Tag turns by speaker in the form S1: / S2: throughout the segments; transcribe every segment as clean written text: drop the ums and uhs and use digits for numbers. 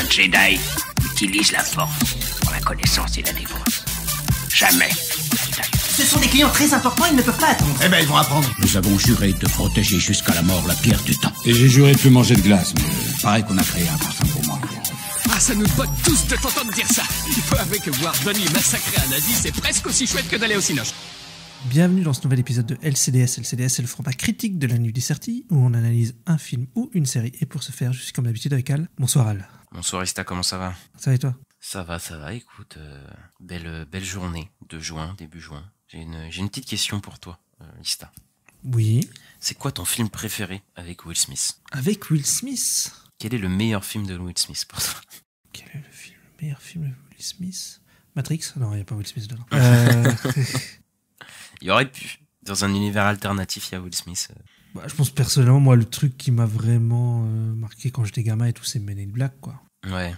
S1: Jedi utilise la force pour la connaissance et la défense. Jamais.
S2: Ce sont des clients très importants, ils ne peuvent pas attendre.
S3: Eh ben, ils vont apprendre.
S4: Nous avons juré de protéger jusqu'à la mort la pierre du temps.
S5: Et j'ai juré de plus manger de glace, mais pareil qu'on a créé un parfum pour moi.
S6: Ah, ça nous botte tous de t'entendre dire ça. Il faut avouer que voir Donnie massacrer un nazi, c'est presque aussi chouette que d'aller au cinoche.
S7: Bienvenue dans ce nouvel épisode de LCDS. LCDS, c'est le format critique de la Nuit des Certis, où on analyse un film ou une série. Et pour ce faire, je suis comme d'habitude avec Al. Bonsoir Al.
S8: Bonsoir Ista, comment ça va?
S7: Ça va et toi?
S8: Ça va, écoute, belle journée de juin, début juin. J'ai une petite question pour toi, Ista.
S7: Oui.
S8: C'est quoi ton film préféré avec Will Smith?
S7: Avec Will Smith?
S8: Quel est le meilleur film de Will Smith pour toi?
S7: Quel est le meilleur film de Will Smith? Matrix? Non, il n'y a pas Will Smith dedans.
S8: Il y aurait pu. Dans un univers alternatif, il y a Will Smith.
S7: Bah, je pense personnellement, moi, le truc qui m'a vraiment marqué quand j'étais gamin et tout, c'est Men in Black, quoi.
S8: Ouais.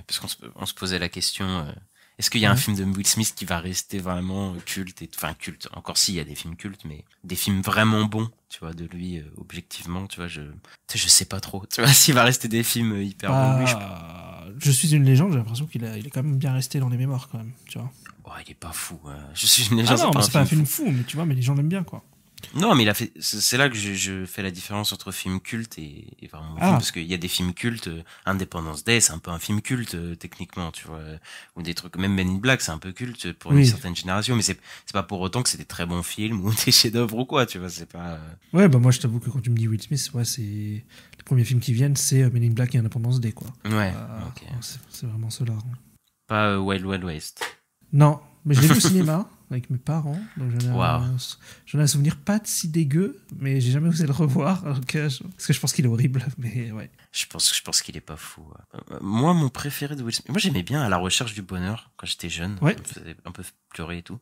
S8: Parce qu'on se posait la question, est-ce qu'il y a un film de Will Smith qui va rester vraiment culte enfin, culte. Encore si, il y a des films cultes, mais des films vraiment bons, tu vois, de lui, objectivement, tu vois, je sais pas trop. Tu vois, s'il va rester des films hyper bons de lui,
S7: je suis une légende, j'ai l'impression qu'il est quand même bien resté dans les mémoires, quand même, tu vois.
S8: Oh, il est pas fou. Je suis une légende.
S7: Ah non, c'est pas un film fou, mais tu vois, mais les gens l'aiment bien, quoi.
S8: Non, mais c'est là que je fais la différence entre film culte et vraiment film, parce qu'il y a des films cultes, Independence Day, c'est un peu un film culte, techniquement, tu vois, ou des trucs, même Men in Black, c'est un peu culte pour une certaine génération, mais c'est pas pour autant que c'est des très bons films ou des chefs-d'œuvre ou quoi, tu vois, c'est pas...
S7: Ouais, bah moi, je t'avoue que quand tu me dis Will Smith, ouais, c'est... Les premiers films qui viennent, c'est Men in Black et Independence Day, quoi.
S8: Ouais, ok.
S7: C'est vraiment cela. Hein.
S8: Pas Wild Wild West.
S7: Non, mais je l'ai vu au cinéma avec mes parents, donc j'en ai un souvenir pas si dégueu, mais j'ai jamais osé le revoir, parce que je pense qu'il est horrible, mais ouais.
S8: Je pense qu'il est pas fou. Moi, mon préféré de Will Smith, moi j'aimais bien À la recherche du bonheur quand j'étais jeune, ça me faisait un peu pleurer et tout.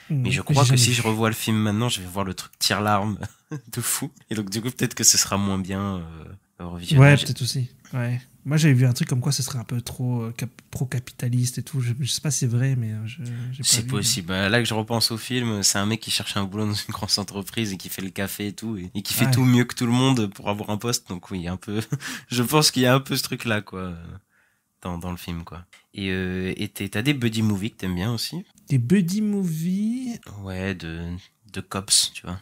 S8: Mais je crois que si je revois le film maintenant, je vais voir le truc tire-larme de fou. Et donc du coup, peut-être que ce sera moins bien revisionnage.
S7: Ouais, peut-être aussi. Ouais. Moi, j'avais vu un truc comme quoi ce serait un peu trop pro-capitaliste et tout. Je sais pas si c'est vrai, mais j'ai pas
S8: c'est
S7: vu,
S8: possible. Mais... Là que je repense au film, c'est un mec qui cherche un boulot dans une grosse entreprise et qui fait le café et tout, et qui fait tout mieux que tout le monde pour avoir un poste. Donc oui, un peu. Je pense qu'il y a un peu ce truc-là, quoi, dans le film, quoi. Et t'as des buddy movies que t'aimes bien aussi?
S7: Des buddy movies?
S8: Ouais, de cops, tu vois.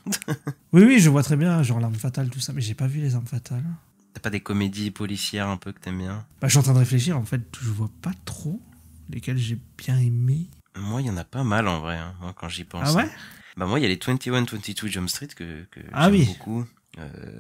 S7: Oui, je vois très bien, genre L'Arme Fatale, tout ça, mais j'ai pas vu Les Armes Fatales.
S8: T'as pas des comédies policières un peu que t'aimes bien?
S7: Bah, je suis en train de réfléchir, en fait, je vois pas trop lesquelles j'ai bien aimé.
S8: Moi, il y en a pas mal en vrai, hein, moi, quand j'y pense.
S7: Ah ouais?
S8: Bah, moi, il y a les 21-22 Jump Street que j'aime beaucoup.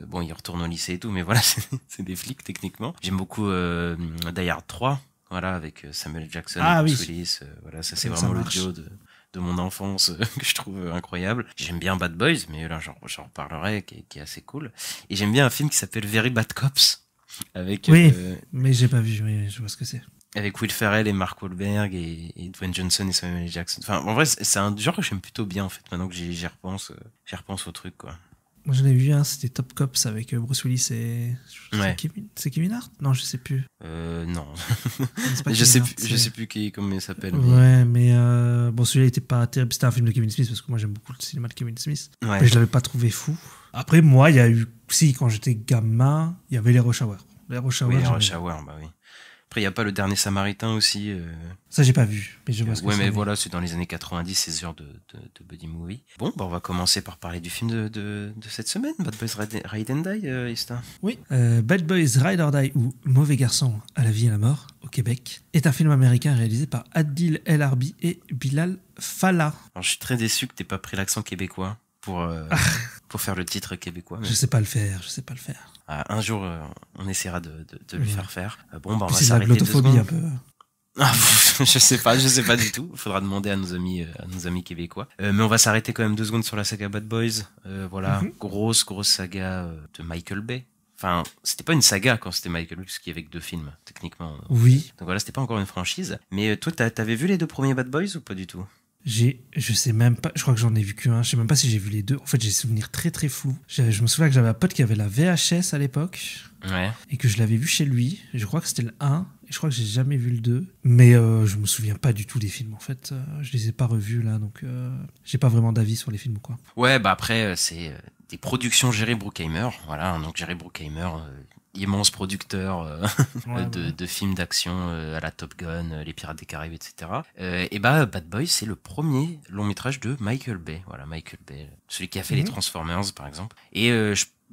S8: Bon, ils retournent au lycée et tout, mais voilà, c'est des flics techniquement. J'aime beaucoup Die Hard 3, voilà, avec Samuel Jackson et Bruce Willis. Voilà, ça c'est vraiment le duo de mon enfance que je trouve incroyable. J'aime bien Bad Boys, mais là j'en reparlerai, qui est assez cool. Et j'aime bien un film qui s'appelle Very Bad Cops avec
S7: mais j'ai pas vu, je vois ce que c'est.
S8: Avec Will Ferrell et Mark Wahlberg et Dwayne Johnson et Samuel L. Jackson. Enfin, en vrai, c'est un genre que j'aime plutôt bien en fait. Maintenant que j'y repense au truc, quoi.
S7: Moi j'en ai vu un, c'était Top Cops avec Bruce Willis et... C'est Kevin Hart? Non, je sais plus.
S8: Non.
S7: Je
S8: sais plus comment il s'appelle.
S7: Ouais, mais bon, celui-là était pas terrible. C'était un film de Kevin Smith parce que moi j'aime beaucoup le cinéma de Kevin Smith. Ouais. Mais je l'avais pas trouvé fou. Après, moi, il y a eu... Si, quand j'étais gamin, il y avait les Rush Hour. Les Rush Hour,
S8: bah oui. Après, il n'y a pas le Dernier Samaritain aussi.
S7: Ça, j'ai pas vu, mais je vois ce que c'est.
S8: Ouais, mais voilà, c'est dans les années 90, ces heures de buddy movie. Bon, bah, on va commencer par parler du film de cette semaine, Bad Boys Ride and Die, Ista.
S7: Oui, Bad Boys Ride or Die, ou Mauvais garçon à la vie et à la mort, au Québec, est un film américain réalisé par Adil El Arbi et Bilal Fallah.
S8: Alors, je suis très déçu que t'aies pas pris l'accent québécois pour faire le titre québécois. Mais...
S7: Je sais pas le faire.
S8: Un jour, on essaiera de lui faire. Bon, bah, on va
S7: s'arrêter. C'est de l'autophobie un peu.
S8: Je sais pas du tout. Il faudra demander à nos amis québécois. Mais on va s'arrêter quand même 2 secondes sur la saga Bad Boys. Voilà, grosse saga de Michael Bay. Enfin, c'était pas une saga quand c'était Michael Bay, parce qu'il y avait que 2 films, techniquement.
S7: Oui.
S8: Donc voilà, c'était pas encore une franchise. Mais toi, t'avais vu les 2 premiers Bad Boys ou pas du tout?
S7: Je sais même pas, je crois que j'en ai vu qu'un, je sais même pas si j'ai vu les 2. En fait, j'ai des souvenirs très très flous. Je me souviens que j'avais un pote qui avait la VHS à l'époque.
S8: Ouais.
S7: Et que je l'avais vu chez lui. Je crois que c'était le 1. Et je crois que j'ai jamais vu le 2. Mais je me souviens pas du tout des films, en fait. Je les ai pas revus, là. Donc, j'ai pas vraiment d'avis sur les films, quoi.
S8: Ouais, bah après, c'est des productions Jerry Bruckheimer. Voilà, donc Jerry Bruckheimer, immense producteur de films d'action à la Top Gun, Les Pirates des Caraïbes, etc. Et Bad Boys, c'est le premier long métrage de Michael Bay. Voilà, Michael Bay, celui qui a fait les Transformers, par exemple. Et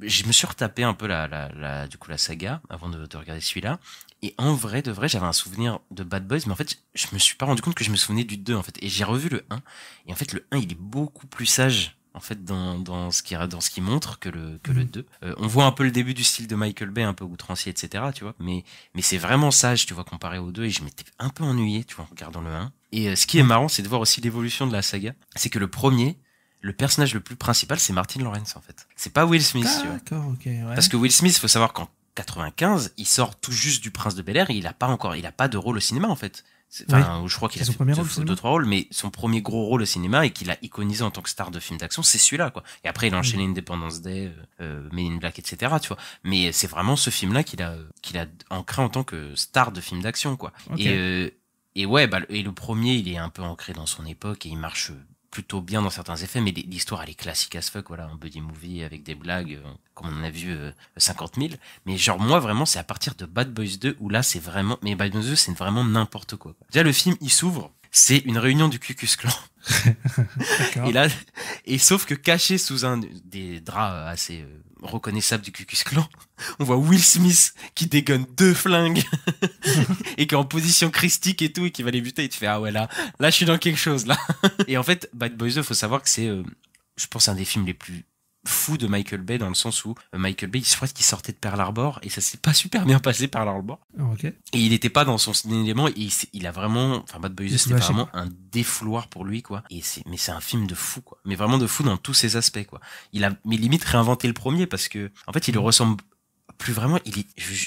S8: je me suis retapé un peu la saga avant de regarder celui-là. Et en vrai, j'avais un souvenir de Bad Boys, mais en fait, je me suis pas rendu compte que je me souvenais du 2, en fait. Et j'ai revu le 1. Et en fait, le 1, il est beaucoup plus sage, en fait, dans ce qu'il montre que le 2. On voit un peu le début du style de Michael Bay, un peu outrancier, etc., tu vois. Mais c'est vraiment sage, tu vois, comparé au 2. Et je m'étais un peu ennuyé, tu vois, en regardant le 1. Et ce qui est marrant, c'est de voir aussi l'évolution de la saga. C'est que le premier, le personnage le plus principal, c'est Martin Lawrence, en fait. C'est pas Will Smith, tu vois.
S7: D'accord, ok, ouais.
S8: Parce que Will Smith, faut savoir qu'en 95, il sort tout juste du Prince de Bel-Air et il a pas de rôle au cinéma, en fait. Enfin, je crois qu'il a fait 2-3 rôles, mais son premier gros rôle au cinéma et qu'il a iconisé en tant que star de film d'action, c'est celui-là, quoi. Et après, il a enchaîné Independence Day, Men in Black, etc., tu vois. Mais c'est vraiment ce film-là qu'il a ancré en tant que star de film d'action, quoi. Okay. Et le premier, il est un peu ancré dans son époque et il marche plutôt bien dans certains effets, mais l'histoire elle est classique as fuck, voilà, un buddy movie avec des blagues, comme on en a vu 50 000. Mais genre moi vraiment c'est à partir de Bad Boys 2 où là c'est vraiment, mais Bad Boys 2 c'est vraiment n'importe quoi. Déjà le film il s'ouvre, c'est une réunion du Ku Klux Klan. Et là, sauf que caché sous des draps assez reconnaissables du Ku Klux Klan, on voit Will Smith qui dégonne 2 flingues et qui est en position christique et tout et qui va les buter et tu fais ah ouais là je suis dans quelque chose là. Et en fait Bad Boys 2, faut savoir que c'est je pense un des films les plus fous de Michael Bay, dans le sens où Michael Bay, je crois qu'il sortait de Pearl Harbor et ça s'est pas super bien passé Pearl Harbor.
S7: Okay.
S8: Et il était pas dans son élément et il a vraiment, enfin Bad Boys 2 c'était vraiment un défouloir pour lui, quoi. Mais c'est un film de fou, quoi. Mais vraiment de fou dans tous ses aspects, quoi. Mais limite réinventé le premier parce que en fait il le ressemble plus vraiment,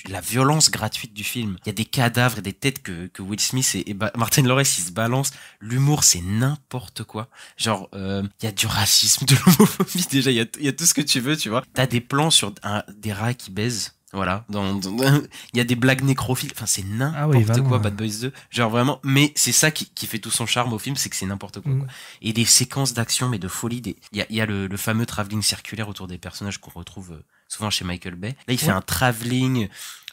S8: la violence gratuite du film. Il y a des cadavres et des têtes que Will Smith et Martin Lawrence ils se balancent. L'humour c'est n'importe quoi. Genre il y a du racisme, de l'homophobie, déjà il y a tout ce que tu veux, tu vois. T'as des plans sur des rats qui baisent. Voilà, il y a des blagues nécrophiles, enfin c'est n'importe quoi Bad Boys 2, genre vraiment, mais c'est ça qui fait tout son charme au film, c'est que c'est n'importe quoi, quoi. Et des séquences d'action mais de folie, il y a le fameux travelling circulaire autour des personnages qu'on retrouve souvent chez Michael Bay. Là il fait un travelling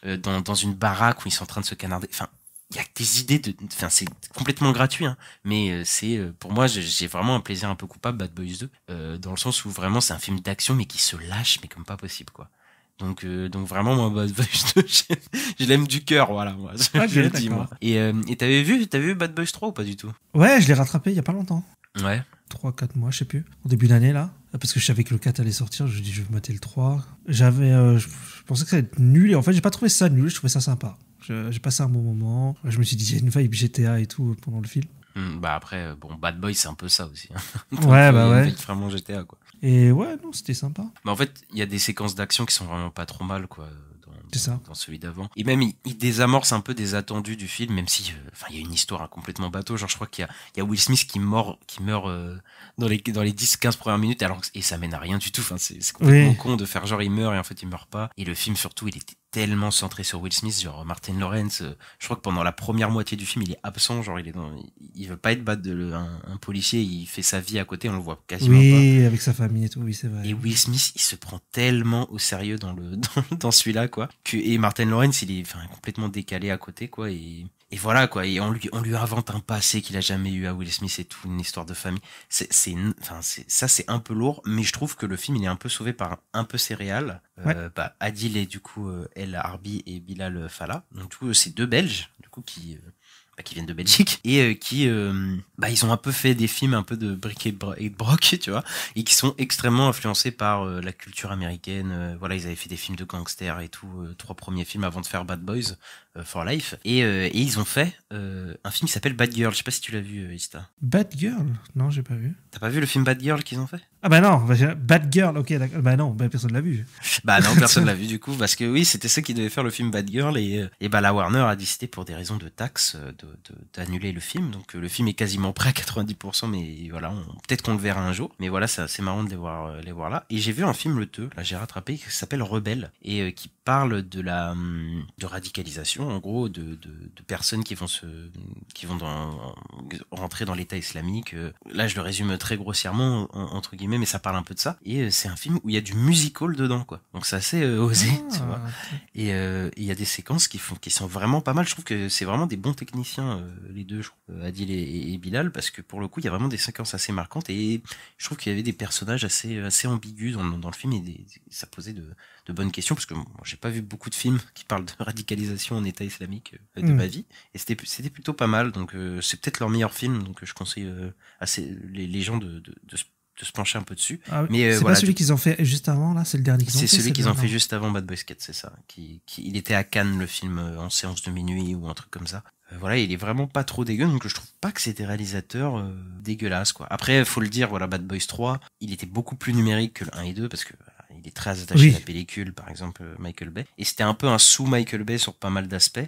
S8: dans une baraque où ils sont en train de se canarder, enfin il y a des idées enfin c'est complètement gratuit, hein, mais c'est pour moi j'ai vraiment un plaisir un peu coupable Bad Boys 2 dans le sens où vraiment c'est un film d'action mais qui se lâche mais comme pas possible, quoi. Donc vraiment moi Bad Boys 2 je l'aime du cœur, voilà, moi je le dis, moi. Et t'avais vu Bad Boys 3 ou pas du tout?
S7: Ouais, je l'ai rattrapé il y a pas longtemps.
S8: Ouais.
S7: 3-4 mois, je sais plus. Au début d'année là, parce que je savais que le 4 allait sortir, je me dis je vais mater le 3. Je pensais que ça allait être nul et en fait j'ai pas trouvé ça nul, je trouvais ça sympa. J'ai passé un bon moment. Je me suis dit il y a une vibe GTA et tout pendant le film.
S8: Bah après Bad Boys c'est un peu ça aussi, hein.
S7: Ouais, bah ouais.
S8: Vraiment GTA, quoi.
S7: Et ouais, non, c'était sympa.
S8: Mais en fait, il y a des séquences d'action qui sont vraiment pas trop mal, quoi, dans celui d'avant. Et même, il désamorce un peu des attendus du film, même si, il y a une histoire complètement bateau. Genre, je crois qu'il y a Will Smith qui meurt dans les 10-15 premières minutes, et ça mène à rien du tout. Enfin, c'est complètement con de faire genre il meurt et en fait il meurt pas. Et le film, surtout, il était tellement centré sur Will Smith, genre Martin Lawrence, je crois que pendant la première moitié du film il est absent, genre il veut pas être battre un policier, il fait sa vie à côté, on le voit quasiment pas.
S7: Oui, avec sa famille et tout, oui c'est vrai.
S8: Et Will Smith il se prend tellement au sérieux dans celui-là, quoi, et Martin Lawrence il est complètement décalé à côté, quoi, et voilà, quoi, et on lui invente un passé qu'il a jamais eu à Will Smith et tout, une histoire de famille. Ça c'est un peu lourd, mais je trouve que le film il est un peu sauvé par un peu ses réals. Adil et du coup El Arbi et Bilal Fallah. Donc du coup c'est 2 Belges du coup qui viennent de Belgique et qui ils ont un peu fait des films un peu de brick et broc, tu vois, et qui sont extrêmement influencés par la culture américaine. Voilà, ils avaient fait des films de gangsters et tout, 3 premiers films avant de faire Bad Boys for Life, et ils ont fait un film qui s'appelle Bad Girl. Je sais pas si tu l'as vu, Ista.
S7: Bad Girl? Non, j'ai pas vu.
S8: T'as pas vu le film Bad Girl qu'ils ont fait?
S7: Ah bah non, Bad Girl, ok, d'accord. Bah non, personne l'a vu.
S8: Bah non, personne l'a vu du coup, parce que oui, c'était ceux qui devaient faire le film Bad Girl, et la Warner a décidé pour des raisons de taxes d'annuler le film. Donc le film est quasiment prêt à 90%, mais voilà, peut-être qu'on le verra un jour. Mais voilà, c'est marrant de les voir là. Et j'ai vu un film le 2, là j'ai rattrapé, qui s'appelle Rebelle, et qui parle de radicalisation, en gros, de personnes qui vont rentrer dans l'État islamique. Là, je le résume très grossièrement, entre guillemets, mais ça parle un peu de ça. Et c'est un film où il y a du musical dedans, quoi. Donc c'est assez osé, tu vois. Et il y a des séquences qui sont vraiment pas mal. Je trouve que c'est vraiment des bons techniciens, les deux, je trouve, Adil et Bilal, parce que pour le coup, il y a vraiment des séquences assez marquantes. Et je trouve qu'il y avait des personnages assez ambigus dans le film, et ça posait de bonnes questions, parce que moi, j'ai pas vu beaucoup de films qui parlent de radicalisation en État islamique de ma vie, et c'était plutôt pas mal. Donc c'est peut-être leur meilleur film, donc je conseille les gens de se pencher un peu dessus.
S7: Ah oui. Mais c'est pas celui qu'ils ont fait juste avant, là, c'est le dernier qu'ils ont fait.
S8: C'est celui qu'ils ont fait juste avant Bad Boys 4, c'est ça. Il était à Cannes, le film, en séance de minuit ou un truc comme ça. Voilà, il est vraiment pas trop dégueu, donc je trouve pas que c'est des réalisateurs dégueulasses, quoi. Après, faut le dire, voilà, Bad Boys 3, il était beaucoup plus numérique que le 1 et 2, parce que il est très attaché à la pellicule, par exemple Michael Bay, et c'était un peu un sous Michael Bay sur pas mal d'aspects,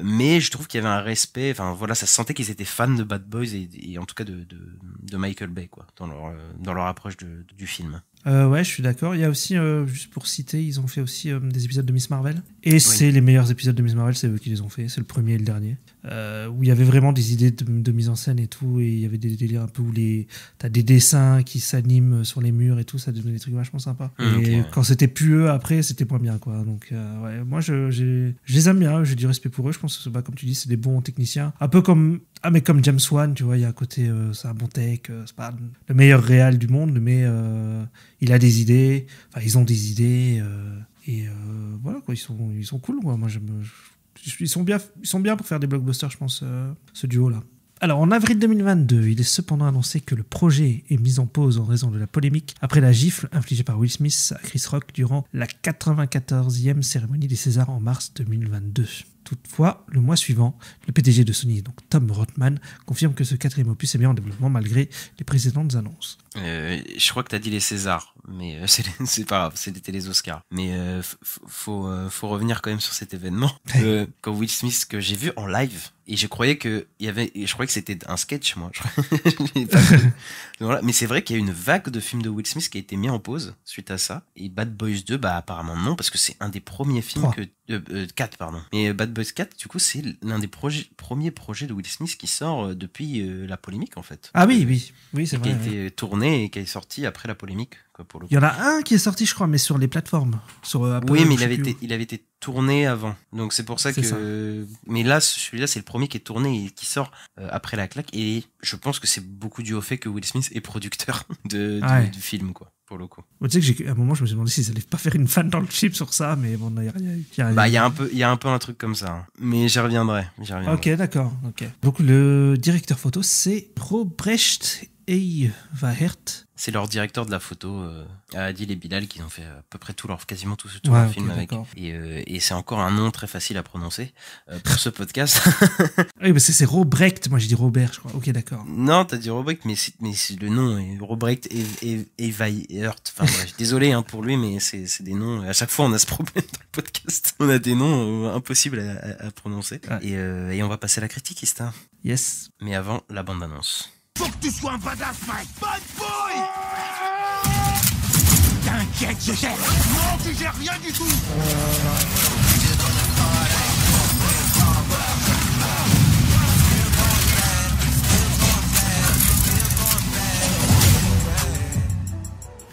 S8: mais je trouve qu'il y avait un respect, enfin voilà, ça se sentait qu'ils étaient fans de Bad Boys et en tout cas de Michael Bay, quoi, dans leur approche du film.
S7: Ouais, je suis d'accord. Il y a aussi, juste pour citer, ils ont fait aussi des épisodes de Miss Marvel. Et c'est les meilleurs épisodes de Miss Marvel, c'est eux qui les ont fait. C'est le premier et le dernier. Où il y avait vraiment des idées de mise en scène et tout. Et il y avait des délires un peu où t'as des dessins qui s'animent sur les murs et tout. Ça donnait des trucs vachement sympas. Et quand c'était plus eux, après, c'était moins bien, quoi. Donc, ouais, moi, je les aime bien. J'ai du respect pour eux. Je pense que, comme tu dis, c'est des bons techniciens. Un peu comme James Wan, tu vois. Il y a un côté, c'est un bon tech. C'est pas le meilleur réal du monde, mais il a des idées, enfin ils ont des idées voilà, quoi, ils sont cool, quoi. Moi ils sont bien pour faire des blockbusters, je pense, ce duo là. Alors, en avril 2022, il est cependant annoncé que le projet est mis en pause en raison de la polémique après la gifle infligée par Will Smith à Chris Rock durant la 94e cérémonie des Césars en mars 2022. Toutefois, le mois suivant, le PDG de Sony, donc Tom Rothman, confirme que ce 4e opus est bien en développement malgré les précédentes annonces.
S8: Je crois que t'as dit les Césars, mais c'est pas grave, c'était les Oscars. Mais faut revenir quand même sur cet événement. Quand Will Smith, que j'ai vu en live, et je croyais que c'était un sketch, moi. Voilà. Mais c'est vrai qu'il y a une vague de films de Will Smith qui a été mis en pause suite à ça. Et Bad Boys 2, bah apparemment non, parce que c'est un des premiers films 4, pardon. Mais Bad Boys 4, du coup, c'est l'un des premiers projets de Will Smith qui sort depuis la polémique, en fait.
S7: Ah oui, c'est vrai.
S8: Qui a été tourné et qui est sorti après la polémique, quoi, pour le coup.
S7: Il y en a un qui est sorti, je crois, mais sur les plateformes. Sur Apple,
S8: oui, mais il avait été tourné avant. Donc c'est pour ça que... Ça. Mais là, celui-là, c'est le premier qui est tourné et qui sort après la claque. Et je pense que c'est beaucoup dû au fait que Will Smith est producteur du film, quoi. Pour le coup.
S7: Tu sais que à un moment je me suis demandé s'ils allaient pas faire une fan dans le chip sur ça, mais bon, il
S8: y a un peu un truc comme ça, hein. Mais j'y reviendrai.
S7: Ok, d'accord. Okay. Donc le directeur photo, c'est Robrecht Eyvaert.
S8: C'est leur directeur de la photo, Adil et Bilal, qui ont fait à peu près quasiment tout leur film avec. Et c'est encore un nom très facile à prononcer pour ce podcast.
S7: Oui, mais c'est Robrecht. Moi, j'ai dit Robert, je crois. Ok, d'accord.
S8: Non, t'as dit Robrecht, mais le nom est Robrecht Eyvaert. Enfin, bref, désolé pour lui, mais c'est des noms. À chaque fois, on a ce problème dans le podcast. On a des noms impossibles à prononcer. Ouais. Et on va passer à la critique, Ista.
S7: Yes.
S8: Mais avant, la bande-annonce.
S3: Faut que tu sois un badass, Mike. Bad boy. T'inquiète, je gère. Non, tu gères rien du tout.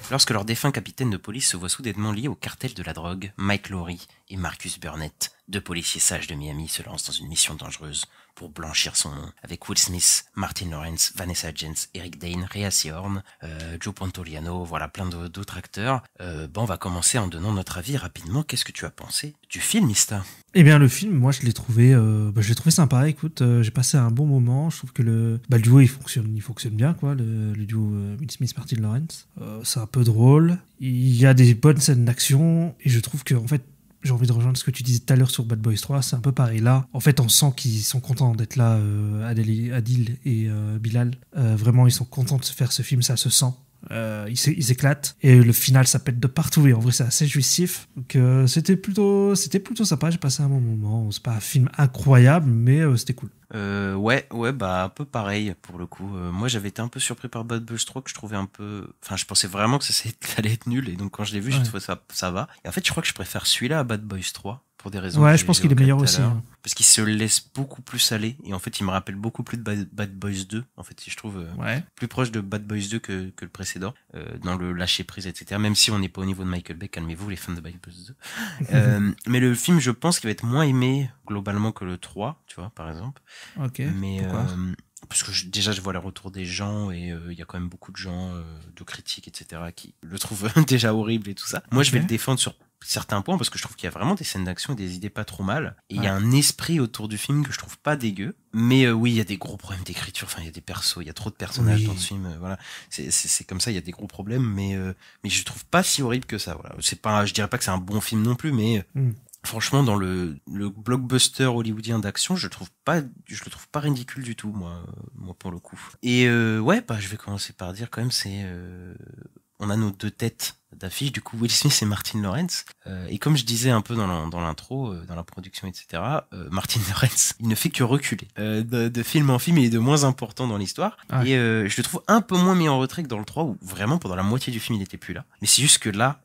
S8: Lorsque leur défunt capitaine de police se voit soudainement lié au cartel de la drogue, Mike Lowry et Marcus Burnett, deux policiers sages de Miami, se lancent dans une mission dangereuse pour blanchir son nom. Avec Will Smith, Martin Lawrence, Vanessa Hudgens, Eric Dane, Rhea Seehorn, Joe Pantoliano, voilà plein d'autres acteurs. On va commencer en donnant notre avis rapidement. Qu'est-ce que tu as pensé du film, Ista ?
S7: Eh bien, le film, moi, je l'ai trouvé sympa. Écoute, j'ai passé un bon moment. Je trouve que le duo, il fonctionne bien, quoi. Le duo Will Smith, Martin Lawrence. C'est un peu drôle. Il y a des bonnes scènes d'action. Et je trouve que, en fait, j'ai envie de rejoindre ce que tu disais tout à l'heure sur Bad Boys 3, c'est un peu pareil. Là, en fait, on sent qu'ils sont contents d'être là, Adil et Bilal. Vraiment, ils sont contents de se faire ce film, ça se sent. Ils s'éclatent et le final ça pète de partout et en vrai c'est assez jouissif. Donc c'était plutôt sympa. J'ai passé un bon moment. C'est pas un film incroyable, mais c'était cool.
S8: Ouais, bah un peu pareil pour le coup. Moi j'avais été un peu surpris par Bad Boys 3 que je trouvais un peu... Enfin je pensais vraiment que ça allait être nul et donc quand je l'ai vu j'ai trouvé ça va. Et en fait je crois que je préfère celui-là à Bad Boys 3 pour des raisons.
S7: Ouais, je pense qu'il est meilleur aussi.
S8: Parce qu'il se laisse beaucoup plus aller et en fait il me rappelle beaucoup plus de Bad Boys 2 en fait si je trouve plus proche de Bad Boys 2 que le précédent dans le lâcher prise etc. Même si on n'est pas au niveau de Michael Bay, calmez-vous les fans de Bad Boys 2. Mais le film je pense qu'il va être moins aimé globalement que le 3 tu vois par exemple.
S7: Ok.
S8: Mais parce que déjà je vois les retours des gens et il y a quand même beaucoup de gens de critiques etc qui le trouvent déjà horrible et tout ça. Moi je vais le défendre sur certains points parce que je trouve qu'il y a vraiment des scènes d'action et des idées pas trop mal et il y a un esprit autour du film que je trouve pas dégueu, mais oui il y a des gros problèmes d'écriture, enfin il y a des persos, il y a trop de personnages dans ce film, voilà c'est comme ça, il y a des gros problèmes, mais je trouve pas si horrible que ça, voilà. C'est pas, je dirais pas que c'est un bon film non plus, mais franchement dans le blockbuster hollywoodien d'action je le trouve pas ridicule du tout moi pour le coup. Et bah je vais commencer par dire quand même c'est on a nos deux têtes d'affiche, du coup Will Smith et Martin Lawrence, et comme je disais un peu dans l'intro, dans la production etc, Martin Lawrence il ne fait que reculer de film en film, il est de moins important dans l'histoire, et je le trouve un peu moins mis en retrait que dans le 3 où vraiment pendant la moitié du film il était plus là, mais c'est juste que là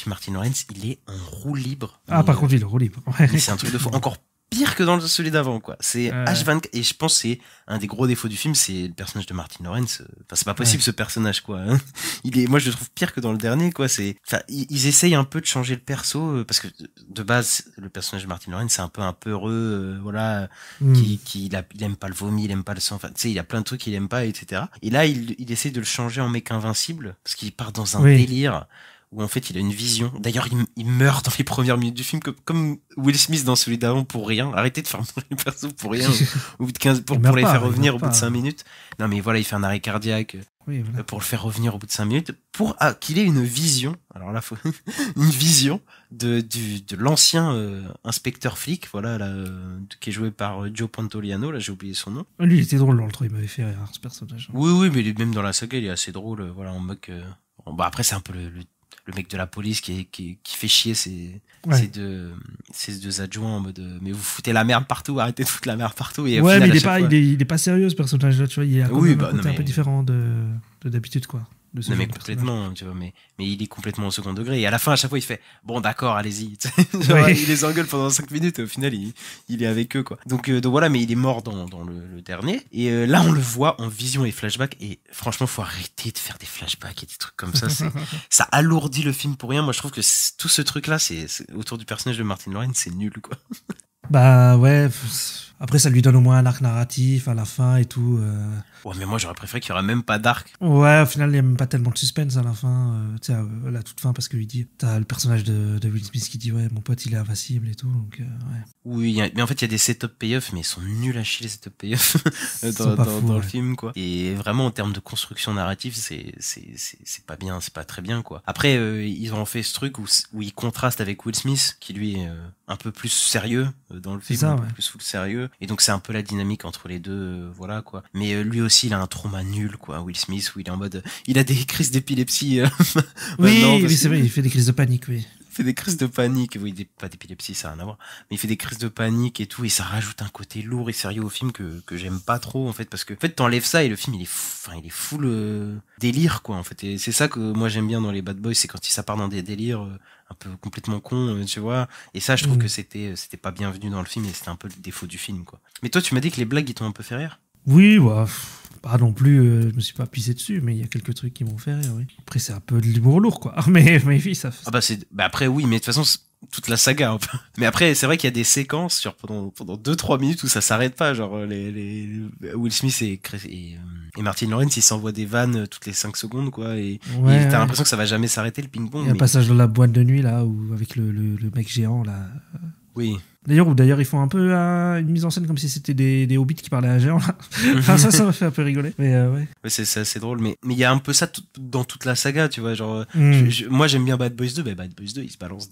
S8: Martin Lawrence il est en roue libre.
S7: Par contre il est en roue libre.
S8: C'est un truc de fou, encore pire que dans celui d'avant quoi. C'est H24 et je pense que c'est un des gros défauts du film, c'est le personnage de Martin Lawrence. Enfin c'est pas possible ce personnage quoi. Moi je le trouve pire que dans le dernier quoi. Ils essayent un peu de changer le perso parce que de base le personnage de Martin Lawrence c'est un peu peureux voilà qui il aime pas le vomi, il aime pas le sang. Enfin tu sais il y a plein de trucs qu'il aime pas etc. Et là il essaie de le changer en mec invincible parce qu'il part dans un délire où en fait il a une vision. D'ailleurs il meurt dans les premières minutes du film comme Will Smith dans celui d'avant pour rien. Arrêtez de faire mourir les persos pour rien au bout de 15 pour les faire revenir au bout de 5 minutes. Non mais voilà, il fait un arrêt cardiaque pour le faire revenir au bout de 5 minutes pour qu'il ait une vision. Alors là faut une vision de l'ancien inspecteur flic voilà là qui est joué par Joe Pantoliano, là j'ai oublié son nom.
S7: Lui il était drôle dans le 3, il m'avait fait rire ce personnage.
S8: Oui mais même dans la saga il est assez drôle voilà en moque après c'est un peu le mec de la police qui fait chier ses deux adjoints en mode mais vous foutez la merde partout, arrêtez de foutre la merde partout. Et
S7: mais
S8: final,
S7: il est pas sérieux ce personnage là, tu vois, il est un côté un peu différent de d'habitude quoi.
S8: Non mais complètement tu vois, mais il est complètement au second degré et à la fin à chaque fois il fait bon d'accord allez-y il les engueule pendant 5 minutes et au final il est avec eux quoi. Donc voilà, mais il est mort dans le dernier et là on le voit en vision et flashback et franchement faut arrêter de faire des flashbacks et des trucs comme ça, ça alourdit le film pour rien. Moi je trouve que tout ce truc là c'est autour du personnage de Martin Lawrence c'est nul quoi.
S7: Bah ouais, après ça lui donne au moins un arc narratif à la fin et tout.
S8: Ouais mais moi j'aurais préféré qu'il y aurait même pas d'arc.
S7: Ouais au final il y a même pas tellement de suspense à la fin, tu sais à la toute fin parce que lui dit, t'as le personnage de Will Smith qui dit ouais mon pote il est invincible et tout donc ouais.
S8: Oui mais en fait il y a des setup payoff mais ils sont nuls à chier les setup payoff dans le film quoi. Et vraiment en termes de construction narrative c'est pas bien, c'est pas très bien quoi. Après ils ont fait ce truc où ils contrastent avec Will Smith qui lui est un peu plus sérieux dans le film, un peu plus full sérieux et donc c'est un peu la dynamique entre les deux voilà quoi. Mais lui aussi il a un trauma nul quoi, Will Smith, où il est en mode il a des crises d'épilepsie
S7: oui c'est vrai, il fait des crises de panique
S8: il fait des crises de panique, pas d'épilepsie ça n'a rien à voir, mais il fait des crises de panique et tout et ça rajoute un côté lourd et sérieux au film que j'aime pas trop en fait parce que en fait t'enlèves ça et le film il est full délire quoi en fait. Et c'est ça que moi j'aime bien dans les Bad Boys, c'est quand ça part dans des délires un peu complètement con tu vois, et ça je trouve que c'était pas bienvenu dans le film et c'était un peu le défaut du film quoi. Mais toi tu m'as dit que les blagues ils t'ont un peu fait rire.
S7: Oui pas non plus, je me suis pas pissé dessus, mais il y a quelques trucs qui m'ont fait rire, oui. Après, c'est un peu de l'humour lourd, quoi. Mais oui, ça.
S8: Après, oui, mais de toute façon, toute la saga, un peu. Mais après, c'est vrai qu'il y a des séquences, genre, pendant 2-3 minutes où ça s'arrête pas, genre, les Will Smith et Martin Lawrence, ils s'envoient des vannes toutes les 5 secondes, quoi, et t'as l'impression que ça va jamais s'arrêter, le ping-pong.
S7: Il y a un passage dans la boîte de nuit, là, où, avec le mec géant, là.
S8: Oui.
S7: D'ailleurs, ils font un peu une mise en scène comme si c'était des hobbits qui parlaient à un géant, là. Enfin, ça m'a fait un peu rigoler. Mais ouais.
S8: C'est assez drôle, mais il y a un peu ça dans toute la saga, tu vois. Genre, moi, j'aime bien Bad Boys 2. Bad Boys 2, ils se balancent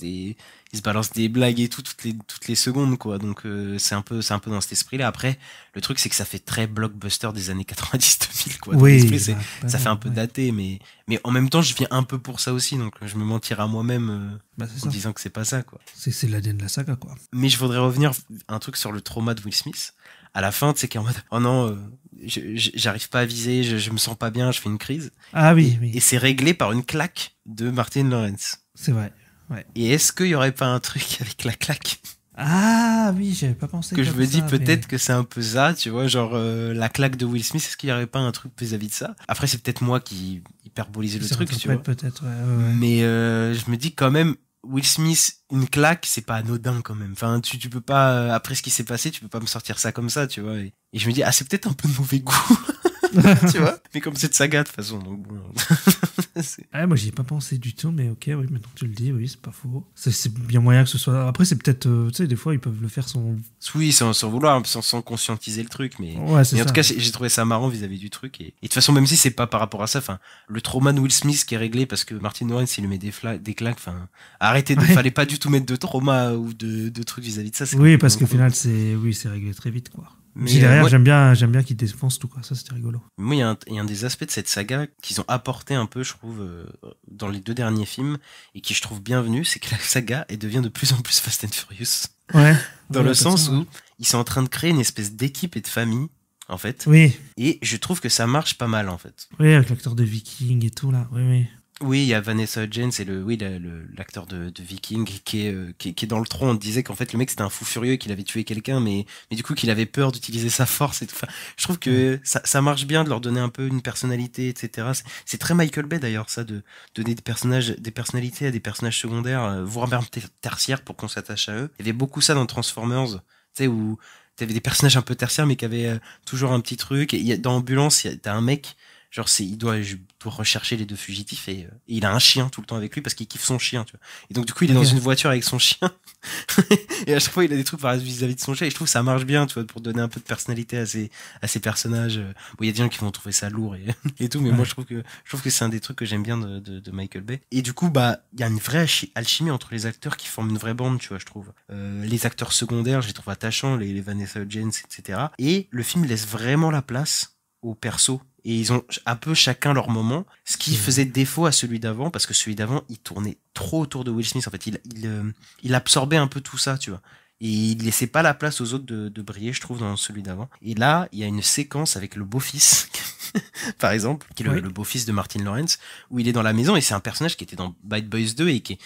S8: des blagues et tout toutes les secondes, quoi. Donc, c'est un peu dans cet esprit-là. Après, le truc, c'est que ça fait très blockbuster des années 90-2000, quoi.
S7: Oui.
S8: Ça fait un peu daté, mais en même temps, je viens un peu pour ça aussi. Donc, je me mentirai à moi-même en disant que c'est pas ça, quoi.
S7: C'est l'ADN de la saga, quoi.
S8: Mais je voudrais revenir un truc sur le trauma de Will Smith. À la fin, tu sais, qu'en mode, oh non, j'arrive pas à viser, je me sens pas bien, je fais une crise.
S7: Ah oui.
S8: Et c'est réglé par une claque de Martin Lawrence.
S7: C'est vrai, ouais.
S8: Et est-ce qu'il y aurait pas un truc avec la claque?
S7: Ah oui, j'avais pas pensé.
S8: Que je me dis peut-être que c'est un peu ça, tu vois, genre la claque de Will Smith, est-ce qu'il y aurait pas un truc vis-à-vis de ça? Après, c'est peut-être moi qui hyperbolisais le truc, tu vois.
S7: Peut-être, ouais.
S8: Mais je me dis quand même, Will Smith, une claque, c'est pas anodin quand même. Enfin, tu peux pas, après ce qui s'est passé, tu peux pas me sortir ça comme ça, tu vois. Et je me dis, c'est peut-être un peu de mauvais goût. Tu vois. Mais comme c'est de saga, de toute façon, donc bon.
S7: Moi, j'y ai pas pensé du tout, mais ok, oui, maintenant que tu le dis, oui, c'est pas faux. C'est bien moyen que ce soit. Après, c'est peut-être, tu sais, des fois, ils peuvent le faire sans.
S8: Oui, sans vouloir, sans conscientiser le truc, mais.
S7: Ouais,
S8: mais en tout cas, j'ai trouvé ça marrant vis-à-vis du truc. Et de toute façon, même si c'est pas par rapport à ça, enfin, le trauma de Will Smith qui est réglé parce que Martin Lawrence, il lui met des claques, enfin, fallait pas du tout mettre de trauma ou de trucs vis-à-vis de ça.
S7: Oui, parce qu'au final, c'est réglé très vite, quoi.
S8: Mais
S7: derrière, j'aime bien qu'ils défoncent tout, quoi. Ça, c'était rigolo.
S8: Moi, il y a un des aspects de cette saga qu'ils ont apporté un peu, je trouve, dans les 2 derniers films, et qui je trouve bienvenu, c'est que la saga, elle devient de plus en plus Fast and Furious.
S7: Ouais.
S8: Dans le sens où ils sont en train de créer une espèce d'équipe et de famille, en fait.
S7: Oui.
S8: Et je trouve que ça marche pas mal, en fait.
S7: Oui, avec l'acteur de Viking et tout, là. Oui.
S8: Oui, il y a Vanessa Hudgens, c'est l'acteur de Viking qui est dans le tronc. On disait qu'en fait le mec c'était un fou furieux, qu'il avait tué quelqu'un, mais du coup qu'il avait peur d'utiliser sa force et tout. Enfin, je trouve que ça marche bien de leur donner un peu une personnalité, etc. C'est très Michael Bay d'ailleurs, ça, de donner des personnalités à des personnages secondaires, voire même tertiaires pour qu'on s'attache à eux. Il y avait beaucoup ça dans Transformers, tu sais, où t'avais des personnages un peu tertiaires mais qui avaient toujours un petit truc. Et dans Ambulance, t'as un mec. Genre il doit rechercher les 2 fugitifs et il a un chien tout le temps avec lui parce qu'il kiffe son chien, tu vois. Et donc du coup il est dans une voiture avec son chien et à chaque fois il a des trucs vis-à-vis de son chien et je trouve que ça marche bien, tu vois, pour donner un peu de personnalité à ces personnages. Bon, il y a des gens qui vont trouver ça lourd et tout, mais moi je trouve que c'est un des trucs que j'aime bien de Michael Bay. Et du coup il y a une vraie alchimie entre les acteurs qui forment une vraie bande, tu vois, je trouve. Les acteurs secondaires, je les trouve attachants, les Vanessa Hudgens, etc. Et le film laisse vraiment la place aux persos. Et ils ont un peu chacun leur moment, ce qui faisait défaut à celui d'avant, parce que celui d'avant, il tournait trop autour de Will Smith. En fait, il absorbait un peu tout ça, tu vois. Et il laissait pas la place aux autres de briller, je trouve, dans celui d'avant. Et là, il y a une séquence avec le beau-fils, par exemple, qui est le beau-fils de Martin Lawrence, où il est dans la maison, et c'est un personnage qui était dans Bad Boys 2 et qui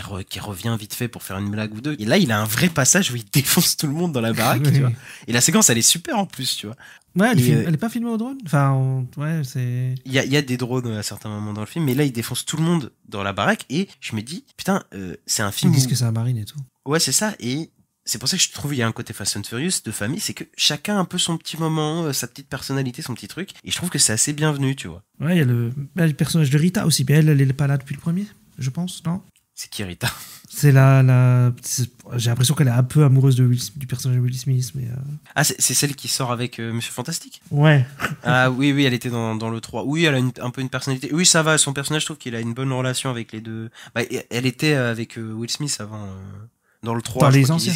S8: revient vite fait pour faire une blague ou deux. Et là, il a un vrai passage où il défonce tout le monde dans la baraque, tu vois. Et la séquence, elle est super en plus, tu vois.
S7: Ouais, elle est pas filmée au drone. Enfin, c'est.
S8: Il y a des drones à certains moments dans le film, mais là, il défonce tout le monde dans la baraque, et je me dis, putain, c'est un film.
S7: Ils disent que c'est un marine et tout.
S8: Ouais, c'est ça, et c'est pour ça que je trouve il y a un côté Fast and Furious de famille, c'est que chacun a un peu son petit moment, sa petite personnalité, son petit truc, et je trouve que c'est assez bienvenu, tu vois.
S7: Ouais, il y a le personnage de Rita aussi, mais elle est pas là depuis le premier, je pense, non?
S8: C'est qui Rita?
S7: C'est j'ai l'impression qu'elle est un peu amoureuse du personnage de Will Smith, mais.
S8: Ah, c'est celle qui sort avec Monsieur Fantastique?
S7: Ouais.
S8: Ah oui, elle était dans le 3. Oui, elle a un peu une personnalité. Oui, ça va, son personnage, je trouve qu'il a une bonne relation avec les deux. Bah, elle était avec Will Smith avant. Dans le 3,
S7: dans les anciens.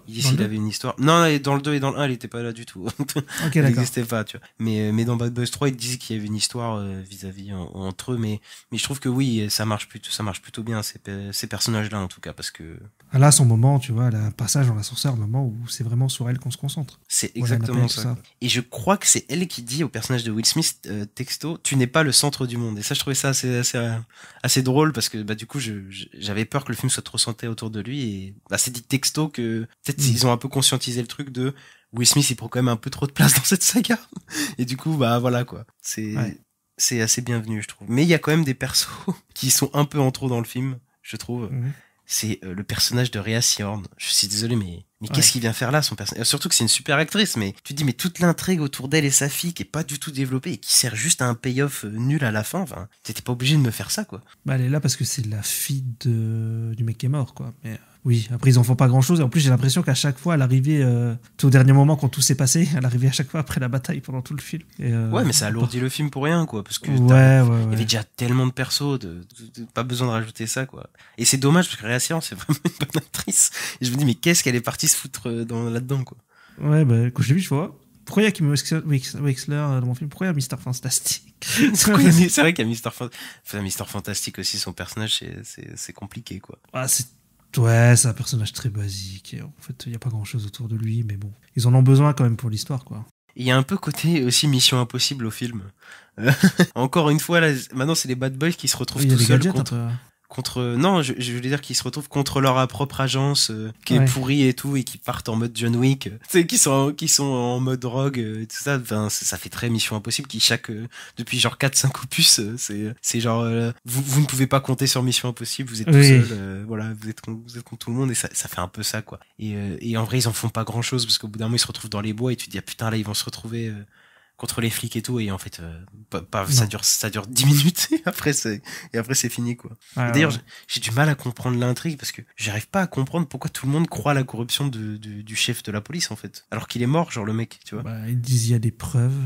S8: Il dit qu'il avait une histoire. Non, dans le 2 et dans le 1, elle était pas là du tout.
S7: Ok,
S8: elle
S7: d'accord.
S8: n'existait pas, tu vois. Mais dans Bad Boys 3, il disait qu'il y avait une histoire vis-à-vis entre eux, mais je trouve que oui, ça marche plutôt bien, ces personnages-là, en tout cas, parce que.
S7: Là, son moment, tu vois, elle a un passage dans l'ascenseur, un moment où c'est vraiment sur elle qu'on se concentre.
S8: C'est exactement ça. Et je crois que c'est elle qui dit au personnage de Will Smith, texto, tu n'es pas le centre du monde. Et ça, je trouvais ça assez drôle, parce que, du coup, j'avais peur que le film soit trop centré autour de lui, et, c'est dit texto que peut-être ils ont un peu conscientisé le truc de Will Smith, il prend quand même un peu trop de place dans cette saga. Et du coup, voilà, quoi. C'est assez bienvenu, je trouve. Mais il y a quand même des persos qui sont un peu en trop dans le film, je trouve. C'est le personnage de Rhea Seehorn. Je suis désolé, mais Mais qu'est-ce qu'il vient faire là, son personnage? Surtout que c'est une super actrice, mais tu te dis, mais toute l'intrigue autour d'elle et sa fille qui est pas du tout développée et qui sert juste à un payoff nul à la fin, enfin, t'étais pas obligé de me faire ça, quoi.
S7: Bah, elle est là parce que c'est la fille du mec qui est mort, quoi. Mais oui, après, ils en font pas grand-chose. Et en plus, j'ai l'impression qu'à chaque fois, elle arrivait au dernier moment, quand tout s'est passé, elle arrivait à chaque fois après la bataille pendant tout le film. Et,
S8: ouais, mais ça alourdit le film pour rien, quoi. Parce que
S7: il y
S8: avait déjà tellement de persos, pas besoin de rajouter ça, quoi. Et c'est dommage, parce que Rhea Seehorn, c'est vraiment une bonne actrice. Et je me dis, mais qu'est-ce qu'elle est partie se foutre là-dedans, quoi.
S7: Ouais, bah, quand je l'ai vu, je vois. Pourquoi il y a Kim Wexler dans mon film? Pourquoi il y a Mr. Fantastic?
S8: C'est vrai qu'il y a Mr. Fantastic aussi, son personnage, c'est compliqué, quoi.
S7: Ah, c'est un personnage très basique. Et en fait, il n'y a pas grand-chose autour de lui, mais bon. Ils en ont besoin quand même pour l'histoire, quoi.
S8: Il y a un peu côté aussi Mission Impossible au film. Encore une fois, là, maintenant, c'est les Bad Boys qui se retrouvent tout seuls non, je voulais dire qu'ils se retrouvent contre leur propre agence qui est pourrie et tout, et qui partent en mode John Wick, tu sais, qui sont en mode rogue et tout ça. Enfin, ça fait très Mission Impossible qui depuis genre 4-5 opus, c'est genre vous ne pouvez pas compter sur Mission Impossible, vous êtes tout seul, voilà, vous êtes contre tout le monde, et ça fait un peu ça, quoi. Et en vrai, ils en font pas grand chose, parce qu'au bout d'un moment, ils se retrouvent dans les bois et tu te dis, ah putain, là, ils vont se retrouver contre les flics et tout, et en fait ça dure 10 minutes et après c'est fini, quoi.
S7: Ouais,
S8: d'ailleurs, j'ai du mal à comprendre l'intrigue, parce que j'arrive pas à comprendre pourquoi tout le monde croit à la corruption du chef de la police, en fait, alors qu'il est mort, genre, le mec, tu vois.
S7: Bah, ils disent il y a des preuves.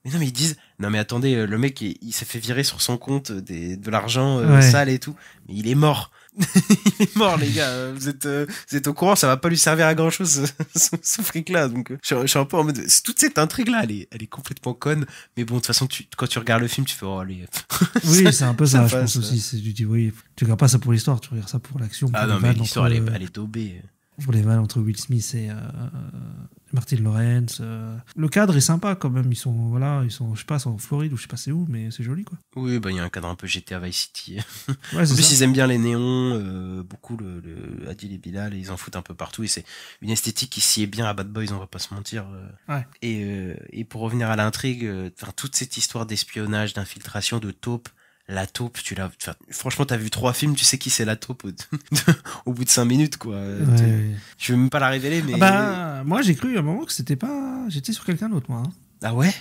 S8: Mais non, mais ils disent non, mais attendez, le mec il s'est fait virer sur son compte de l'argent sale et tout, mais il est mort. Il est mort, les gars. Vous êtes au courant, ça va pas lui servir à grand chose, ce fric-là. Donc, je suis un peu en mode, toute cette intrigue-là, elle est complètement conne. Mais bon, de toute façon, quand tu regardes le film, tu fais, oh, allez.
S7: Oui, c'est un peu ça, je pense aussi. Tu dis, oui, tu regardes pas ça pour l'histoire, tu regardes ça pour l'action.
S8: Ah non, mais l'histoire, elle est daubée.
S7: Pour les vannes entre Will Smith et Martin Lawrence. Le cadre est sympa quand même. Ils sont, je sais pas, c'est en Floride ou je sais pas c'est où, mais c'est joli, quoi.
S8: Oui, bah il y a un cadre un peu GTA Vice City.
S7: Ouais,
S8: en plus, ils aiment bien les néons, beaucoup le Adil et Bilal, et ils en foutent un peu partout. Et c'est une esthétique qui s'y est bien à Bad Boys, on va pas se mentir.
S7: Ouais.
S8: Et pour revenir à l'intrigue, toute cette histoire d'espionnage, d'infiltration, de taupe. La taupe, franchement, t'as vu 3 films, tu sais qui c'est la taupe au bout de 5 minutes, quoi.
S7: Ouais.
S8: Je veux même pas la révéler, mais.
S7: Moi, j'ai cru à un moment que c'était pas. J'étais sur quelqu'un d'autre, moi. Hein.
S8: Ah ouais?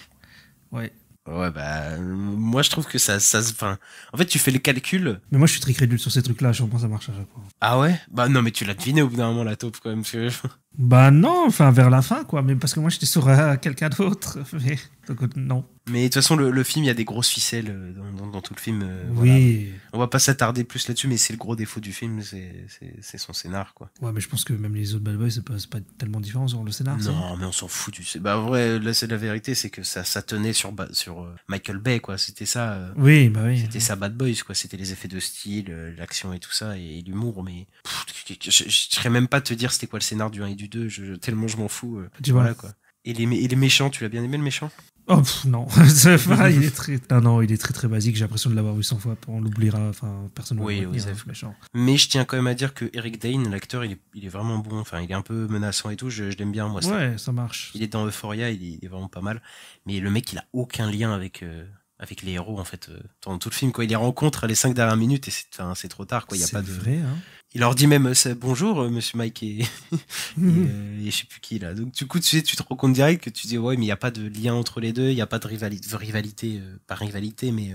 S7: Ouais.
S8: Ouais, bah, moi, je trouve que en fait, tu fais le calcul.
S7: Mais moi, je suis très crédule sur ces trucs-là, je pense que ça marche à chaque fois.
S8: Ah ouais? Bah, non, mais tu l'as deviné au bout d'un moment, la taupe, quand même,
S7: Bah non, enfin vers la fin, quoi, mais parce que moi j'étais sur quelqu'un d'autre, mais donc non.
S8: Mais de toute façon, le film, il y a des grosses ficelles dans tout le film.
S7: Oui.
S8: Voilà. On va pas s'attarder plus là-dessus, mais c'est le gros défaut du film, c'est son scénar, quoi.
S7: Ouais, mais je pense que même les autres Bad Boys, c'est pas tellement différent sur le scénar.
S8: Non, mais on s'en fout bah, en vrai, là, c'est la vérité, c'est que ça tenait sur Michael Bay, quoi. C'était ça.
S7: Oui, bah oui.
S8: C'était ça, Bad Boys, quoi. C'était les effets de style, l'action et tout ça, et l'humour, mais je serais même pas te dire c'était quoi le scénar du 1 et du 2, tellement je m'en fous. Voilà, quoi. Et les méchants, tu l'as bien aimé, le méchant?
S7: Oh non, il est très, il est très très basique. J'ai l'impression de l'avoir vu 100 fois. On l'oubliera. Enfin, personne ne le méchant.
S8: Mais je tiens quand même à dire que Eric Dane, l'acteur, il est vraiment bon. Enfin, il est un peu menaçant et tout. Je l'aime bien, moi.
S7: Ouais, ça marche.
S8: Il est dans Euphoria, il est vraiment pas mal. Mais le mec, il a aucun lien avec les héros, en fait, dans tout le film, quoi. Il les rencontre les 5 dernières minutes et c'est trop tard, quoi. Il y a pas de.
S7: Vrai, hein.
S8: Il leur dit même bonjour, monsieur Mike et je sais plus qui, là. Donc, du coup, tu te rends compte direct que tu dis, ouais, mais il n'y a pas de lien entre les deux, il n'y a pas de rivalité, pas rivalité, mais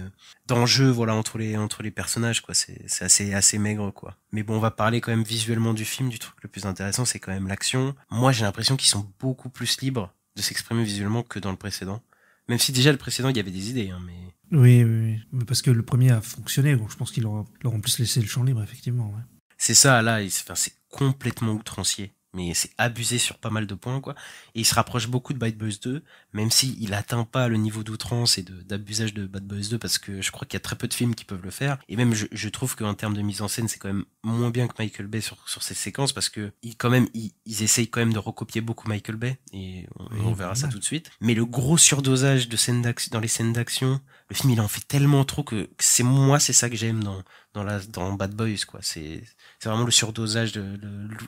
S8: d'enjeu, voilà, entre les personnages, quoi. C'est assez maigre, quoi. Mais bon, on va parler quand même visuellement du film, du truc le plus intéressant, c'est quand même l'action. Moi, j'ai l'impression qu'ils sont beaucoup plus libres de s'exprimer visuellement que dans le précédent. Même si déjà, le précédent, il y avait des idées, hein, mais.
S7: Oui. Mais parce que le premier a fonctionné, donc je pense qu'ils leur ont plus laissé le champ libre, effectivement, ouais.
S8: C'est ça, là, c'est complètement outrancier. Mais c'est abusé sur pas mal de points, quoi. Et il se rapproche beaucoup de Bad Boys 2, même s'il atteint pas le niveau d'outrance et d'abusage de Bad Boys 2, parce que je crois qu'il y a très peu de films qui peuvent le faire. Et même, je trouve qu'en termes de mise en scène, c'est quand même moins bien que Michael Bay sur ces séquences, parce que ils essayent quand même de recopier beaucoup Michael Bay, et on verra ça tout de suite. Mais le gros surdosage dans les scènes d'action, le film, il en fait tellement trop que c'est ça que j'aime dans Bad Boys, quoi. C'est vraiment le surdosage de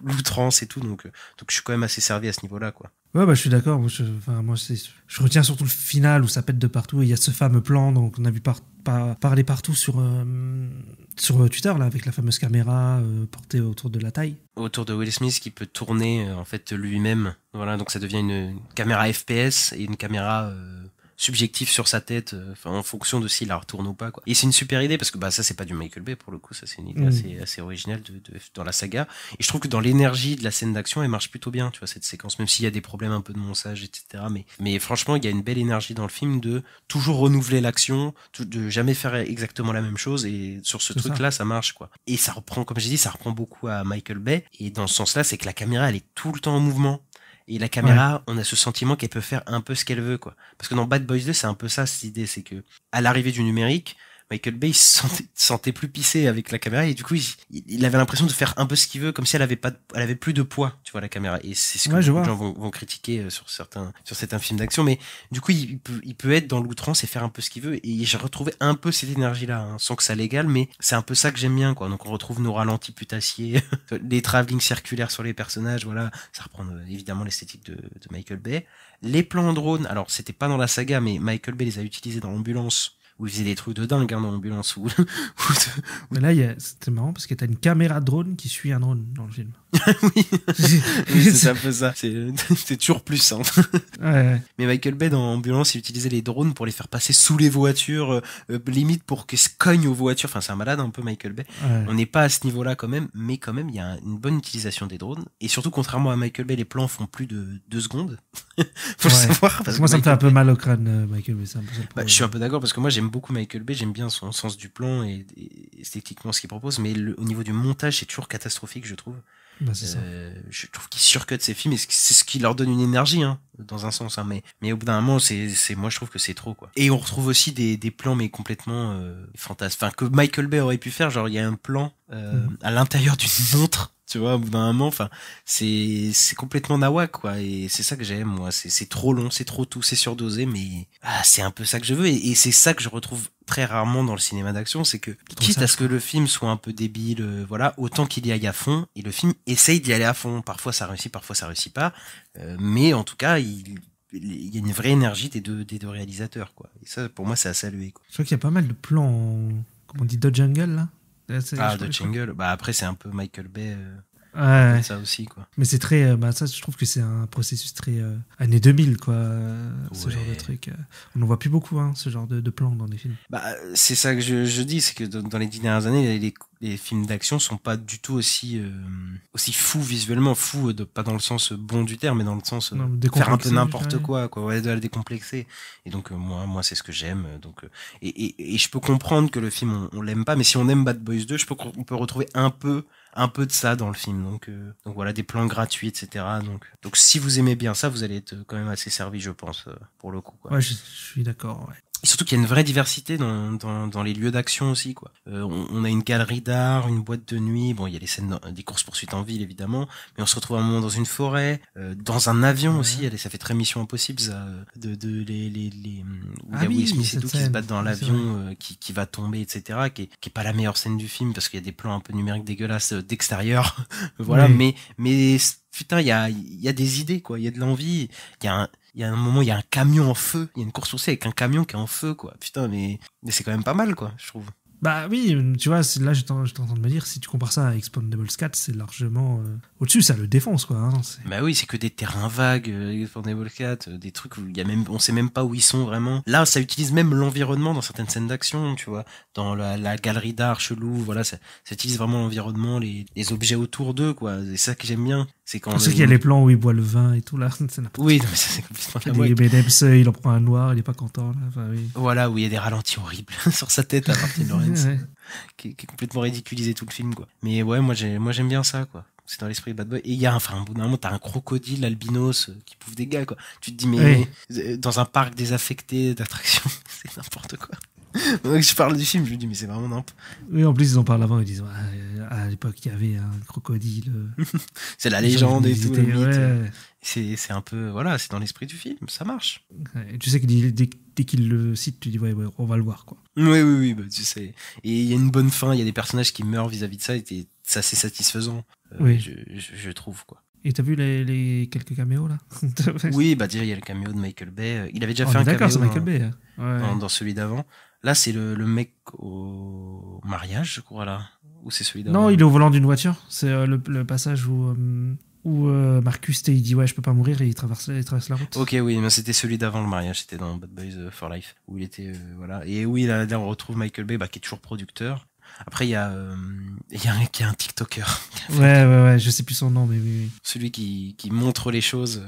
S8: l'outrance et tout. donc je suis quand même assez servi à ce niveau-là, quoi.
S7: Ouais, bah, je suis d'accord. Moi, je retiens surtout le final où ça pète de partout et il y a ce fameux plan, donc on a vu parler partout sur Twitter, là, avec la fameuse caméra portée autour de la taille.
S8: Autour de Will Smith qui peut tourner, en fait, lui-même. Voilà, donc ça devient une caméra FPS et une caméra subjectif sur sa tête, en fonction de s'il la retourne ou pas, quoi. Et c'est une super idée parce que ça c'est pas du Michael Bay pour le coup, ça c'est une idée assez originale dans la saga. Et je trouve que dans l'énergie de la scène d'action, elle marche plutôt bien, tu vois, cette séquence, même s'il y a des problèmes un peu de montage, etc. Mais franchement, il y a une belle énergie dans le film de toujours renouveler l'action, de jamais faire exactement la même chose, et sur ce truc-là, ça marche, quoi. Et ça reprend, comme j'ai dit, ça reprend beaucoup à Michael Bay, et dans ce sens-là, c'est que la caméra, elle est tout le temps en mouvement. Et la caméra, on a ce sentiment qu'elle peut faire un peu ce qu'elle veut, quoi. Parce que dans Bad Boys 2, c'est un peu ça, cette idée, c'est que, à l'arrivée du numérique, Michael Bay se sentait plus pissé avec la caméra et du coup il avait l'impression de faire un peu ce qu'il veut, comme si elle avait plus de poids, tu vois, la caméra. Et c'est ce que les gens vont critiquer sur certains films d'action, mais du coup il peut être dans l'outrance et faire un peu ce qu'il veut. Et j'ai retrouvé un peu cette énergie-là, hein, sans que ça l'égale, mais c'est un peu ça que j'aime bien, quoi. Donc on retrouve nos ralentis putassiers, les travelling circulaires sur les personnages, voilà, ça reprend évidemment l'esthétique de Michael Bay. Les plans en drone, alors c'était pas dans la saga, mais Michael Bay les a utilisés dans L'Ambulance, où il faisait des trucs de dingue, hein, dans L'Ambulance.
S7: Mais là, c'était marrant parce que t'as une caméra drone qui suit un drone dans le film.
S8: Oui, c'est un peu ça. C'est toujours plus simple. Ouais. Mais Michael Bay, dans Ambulance, il utilisait les drones pour les faire passer sous les voitures, limite pour qu'ils se cognent aux voitures. Enfin, c'est un malade un peu, Michael Bay. Ouais. On n'est pas à ce niveau-là quand même, mais quand même, il y a une bonne utilisation des drones. Et surtout, contrairement à Michael Bay, les plans font plus de 2 secondes. Faut le savoir. Parce
S7: moi, ça me fait un peu mal au crâne, Michael Bay.
S8: Je suis un peu d'accord parce que moi, j'aime beaucoup Michael Bay, j'aime bien son sens du plan et esthétiquement ce qu'il propose, mais au niveau du montage, c'est toujours catastrophique, je trouve.
S7: C'est ça.
S8: Je trouve qu'il surcut ses films et c'est ce qui leur donne une énergie, hein, dans un sens, hein, mais au bout d'un moment, moi je trouve que c'est trop, quoi. Et on retrouve aussi des plans mais complètement fantasmes, enfin que Michael Bay aurait pu faire, genre il y a un plan à l'intérieur d'une montre, tu vois, au bout d'un moment, enfin c'est complètement nawak, quoi, et c'est ça que j'aime, moi. C'est trop long, c'est trop tout, c'est surdosé, mais c'est un peu ça que je veux, et c'est ça que je retrouve très rarement dans le cinéma d'action, c'est que quitte à ce que le film soit un peu débile, voilà, autant qu'il y aille à fond, et le film essaye d'y aller à fond. Parfois ça réussit pas, mais en tout cas il y a une vraie énergie des deux réalisateurs, quoi. Et ça, pour moi, c'est à saluer, quoi.
S7: Je crois qu'il y a pas mal de plans, comment on dit, Dodge Jungle, là.
S8: Dodge Jungle. Après, c'est un peu Michael Bay.
S7: Ouais.
S8: Ça aussi, quoi.
S7: Mais c'est très, ça, je trouve que c'est un processus très années 2000, quoi, ce genre de truc. On n'en voit plus beaucoup, hein, ce genre de plans dans les films.
S8: C'est ça que je dis, c'est que dans les 10 dernières années, les films d'action sont pas du tout aussi fous visuellement, pas dans le sens bon du terme, mais dans le sens faire un peu n'importe quoi, de la décomplexer. Et donc moi c'est ce que j'aime. Donc et je peux comprendre que le film on l'aime pas, mais si on aime Bad Boys 2, on peut retrouver un peu de ça dans le film. Donc voilà, des plans gratuits, etc. Donc si vous aimez bien ça, vous allez être quand même assez servi, je pense, pour le coup, quoi.
S7: Ouais, je suis d'accord, ouais.
S8: Et surtout qu'il y a une vraie diversité dans les lieux d'action aussi, quoi. On a une galerie d'art, une boîte de nuit. Bon, il y a les scènes des courses-poursuites en ville, évidemment, mais on se retrouve à un moment dans une forêt, dans un avion aussi. Ça fait très Mission Impossible, ça, où il y a Will Smith et tout qui se battent dans l'avion, qui va tomber, etc. Qui est pas la meilleure scène du film parce qu'il y a des plans un peu numériques dégueulasses d'extérieur. Voilà, mais putain, il y a des idées, quoi. Il y a de l'envie. Il y a un moment, il y a un camion en feu. Il y a une course aussi avec un camion qui est en feu, quoi. Putain, mais c'est quand même pas mal, quoi, je trouve.
S7: Bah oui, tu vois, là, j'étais en train de me dire, si tu compares ça à Expendables 4, c'est largement au-dessus, ça le défonce, quoi. Hein,
S8: bah oui, c'est que des terrains vagues, Expendables 4, des trucs où on sait même pas où ils sont vraiment. Là, ça utilise même l'environnement dans certaines scènes d'action, tu vois. Dans la galerie d'art chelou, voilà, ça utilise vraiment l'environnement, les objets autour d'eux, quoi. C'est ça que j'aime bien. C'est quand
S7: qu'il y a les plans où il boit le vin et tout, là.
S8: Oui, non, mais ça, c'est complètement
S7: la Debs, il en prend un noir, il est pas content, là. Enfin, oui.
S8: Voilà, où il y a des ralentis horribles sur sa tête à Martin Lawrence. Ouais. Qui est complètement ridiculisé tout le film, quoi. Mais ouais, moi j'aime bien ça, quoi. C'est dans l'esprit de Bad Boy. Et il y a, au bout d'un moment, t'as un crocodile albinos qui bouffe des gars, quoi. Tu te dis, mais dans un parc désaffecté d'attractions, c'est n'importe quoi. Donc, je parle du film, je me dis, mais c'est vraiment n'importe.
S7: Oui, en plus, ils en parlent avant, ils disent, à l'époque, il y avait un crocodile.
S8: C'est la légende et tout, le mythe.
S7: Ouais.
S8: C'est un peu, voilà, c'est dans l'esprit du film, ça marche.
S7: Ouais, tu sais que dès qu'il le cite, tu dis, ouais, on va le voir, quoi.
S8: Oui, bah, tu sais. Et il y a une bonne fin, il y a des personnages qui meurent vis-à-vis de ça, et c'est assez satisfaisant,
S7: oui.
S8: je trouve, quoi.
S7: Et t'as vu les quelques caméos là?
S8: Oui, bah déjà il y a le caméo de Michael Bay. Il avait déjà fait un caméo
S7: c'est Michael Bay. Ouais.
S8: Dans celui d'avant. Là, c'est le mec au mariage, je crois, là. Ou c'est celui d'avant?
S7: Non, il est au volant d'une voiture. C'est le passage où Marcus il dit ouais, je peux pas mourir et il traverse la route.
S8: Ok, oui, mais c'était celui d'avant le mariage. C'était dans Bad Boys for Life où il était voilà. Et oui, là on retrouve Michael Bay, qui est toujours producteur. Après, il y a un qui est un TikToker.
S7: Ouais, je sais plus son nom, mais oui.
S8: Celui qui montre les choses.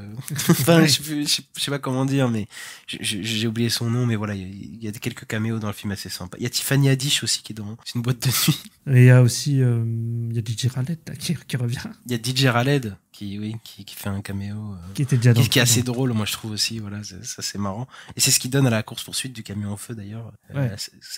S8: Enfin, je sais pas comment dire, mais j'ai oublié son nom, mais voilà, il y a quelques caméos dans le film assez sympa. Il y a Tiffany Haddish aussi qui est dans une boîte de nuit.
S7: Et il y a aussi il y a DJ Khaled qui revient.
S8: Il y a DJ Khaled qui fait un caméo
S7: qui était déjà
S8: qui est assez drôle, moi je trouve aussi, voilà, ça c'est marrant, et c'est ce qui donne à la course poursuite du camion en feu d'ailleurs.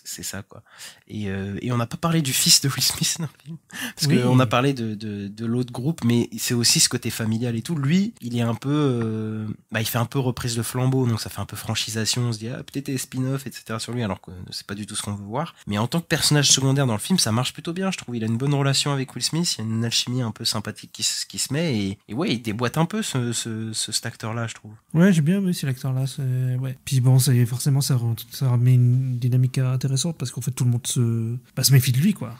S8: C'est ça quoi. Et on n'a pas parlé du fils de Will Smith dans le film, parce que on a parlé de l'autre groupe, mais c'est aussi ce côté familial et tout. Lui, il est un peu il fait un peu reprise de flambeau, donc ça fait un peu franchisation, on se dit peut-être des spin-off etc sur lui, alors que c'est pas du tout ce qu'on veut voir. Mais en tant que personnage secondaire dans le film, ça marche plutôt bien, je trouve. Il a une bonne relation avec Will Smith, il y a une alchimie un peu sympathique qui se met, et ouais, il déboîte un peu cet acteur-là, je trouve. Ouais,
S7: j'ai bien aimé cet acteur-là. Ouais. Puis bon, forcément, ça remet une dynamique intéressante parce qu'en fait, tout le monde se méfie de lui, quoi.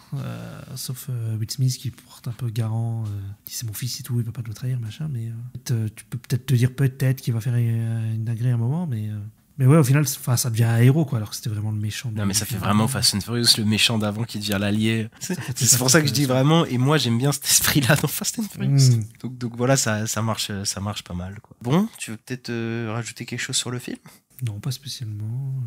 S7: Sauf Will Smith qui porte un peu garant, dit c'est mon fils et tout, il va pas nous trahir, machin. Mais tu peux peut-être te dire qu'il va faire une dinguerie à un moment, mais ouais, au final, ça devient un héros, quoi, alors que c'était vraiment le méchant.
S8: Non, mais ça fait vraiment Fast and Furious, le méchant d'avant qui devient l'allié. C'est pour ça que je dis vraiment, et moi j'aime bien cet esprit-là dans Fast and Furious. Donc voilà, ça marche pas mal, quoi. Bon, tu veux peut-être rajouter quelque chose sur le film?
S7: Non, pas spécialement.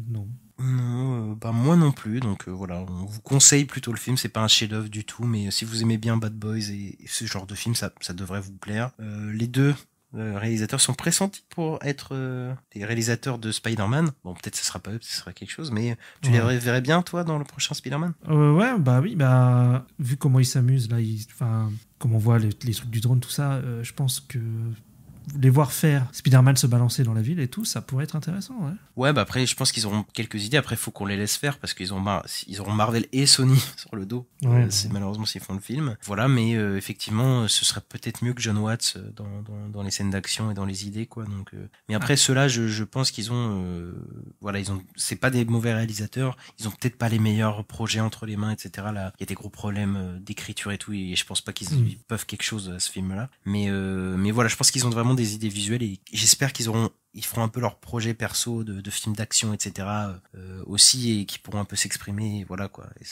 S7: Non.
S8: Non, moi non plus. Donc voilà, on vous conseille plutôt le film. C'est pas un chef-d'œuvre du tout, mais si vous aimez bien Bad Boys et ce genre de film, ça devrait vous plaire. Les deux réalisateurs sont pressentis pour être des réalisateurs de Spider-Man. Bon, peut-être ce sera pas eux, ce sera quelque chose, mais tu les verrais bien, toi, dans le prochain Spider-Man?
S7: Ouais, oui, vu comment ils s'amusent, là, comme on voit les trucs du drone, tout ça, je pense que les voir faire Spider-Man se balancer dans la ville et tout, ça pourrait être intéressant, ouais.
S8: Ouais, après, je pense qu'ils auront quelques idées. Après, il faut qu'on les laisse faire parce qu'ils auront Marvel et Sony sur le dos. Ouais, c'est malheureusement s'ils font le film. Voilà, mais effectivement, ce serait peut-être mieux que John Watts dans les scènes d'action et dans les idées, quoi. Donc, mais après, ceux-là, je pense qu'ils ont, c'est pas des mauvais réalisateurs. Ils ont peut-être pas les meilleurs projets entre les mains, etc. Là, il y a des gros problèmes d'écriture et tout, et je pense pas qu'ils peuvent quelque chose à ce film-là. Mais voilà, je pense qu'ils ont vraiment des idées visuelles, et j'espère qu'ils feront un peu leur projet perso de films d'action, etc. Aussi, et qui pourront un peu s'exprimer, et voilà, quoi. Et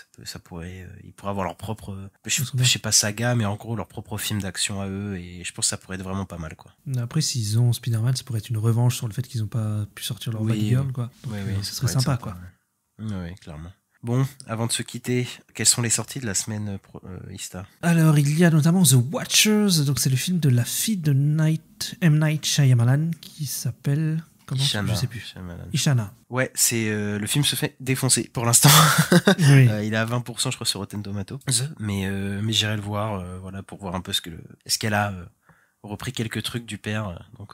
S8: ils pourraient avoir leur propre, je sais pas saga, mais en gros leur propre film d'action à eux, et je pense que ça pourrait être vraiment pas mal, quoi.
S7: Après, s'ils ont Spider-Man, ça pourrait être une revanche sur le fait qu'ils ont pas pu sortir leur Batgirl, quoi. Donc, ça serait sympa, quoi.
S8: Oui, clairement. Bon, avant de se quitter, quelles sont les sorties de la semaine, Ista?
S7: Alors, il y a notamment The Watchers, donc c'est le film de la fille de M. Night Shyamalan qui s'appelle... Comment? Je sais plus. Ishana.
S8: Ouais, c'est le film se fait défoncer pour l'instant.
S7: Oui.
S8: Il est à 20%, je crois, sur Rotten Tomatoes. Mais j'irai le voir, voilà, pour voir un peu est-ce qu'elle a repris quelques trucs du père. Donc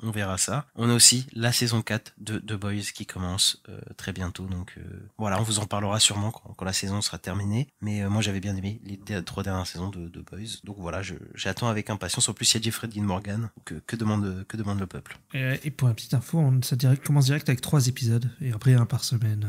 S8: on verra ça. On a aussi la saison 4 de The Boys qui commence très bientôt. Donc voilà, on vous en parlera sûrement quand la saison sera terminée. Mais moi j'avais bien aimé les 3 dernières saisons de The Boys. Donc voilà, j'attends avec impatience. En plus, il y a Jeffrey Dean Morgan. Que demande le peuple?
S7: Et pour une petite info, ça commence direct avec 3 épisodes. Et après 1 par semaine.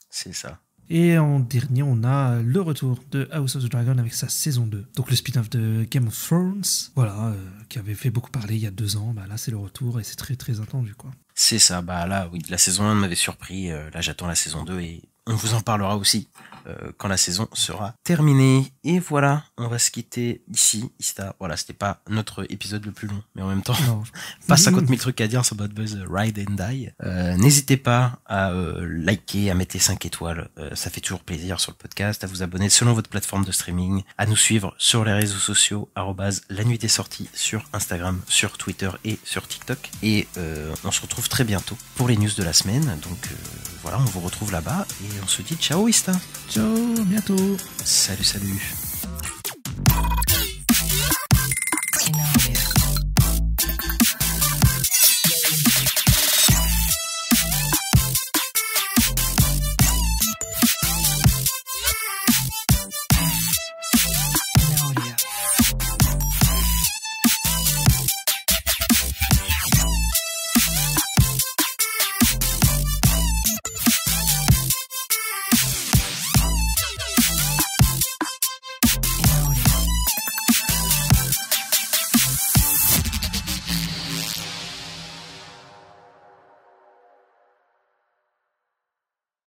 S8: C'est ça.
S7: Et en dernier, on a le retour de House of the Dragon avec sa saison 2. Donc le spin-off de Game of Thrones, voilà, qui avait fait beaucoup parler il y a 2 ans. Là, c'est le retour et c'est très très attendu, quoi.
S8: C'est ça, là, oui, la saison 1 m'avait surpris. Là, j'attends la saison 2 et on vous en parlera aussi quand la saison sera terminée. Et voilà, on va se quitter ici, Ista. Voilà, c'était pas notre épisode le plus long, mais en même temps, pas 50 000 trucs à dire sur Bad Boys Ride and Die. N'hésitez pas à liker, à mettre les 5 étoiles. Ça fait toujours plaisir sur le podcast, à vous abonner selon votre plateforme de streaming, à nous suivre sur les réseaux sociaux, @la nuit des sorties sur Instagram, sur Twitter et sur TikTok. Et on se retrouve très bientôt pour les news de la semaine. Donc voilà, on vous retrouve là-bas et on se dit ciao, Ista.
S7: Ciao, bientôt.
S8: Salut.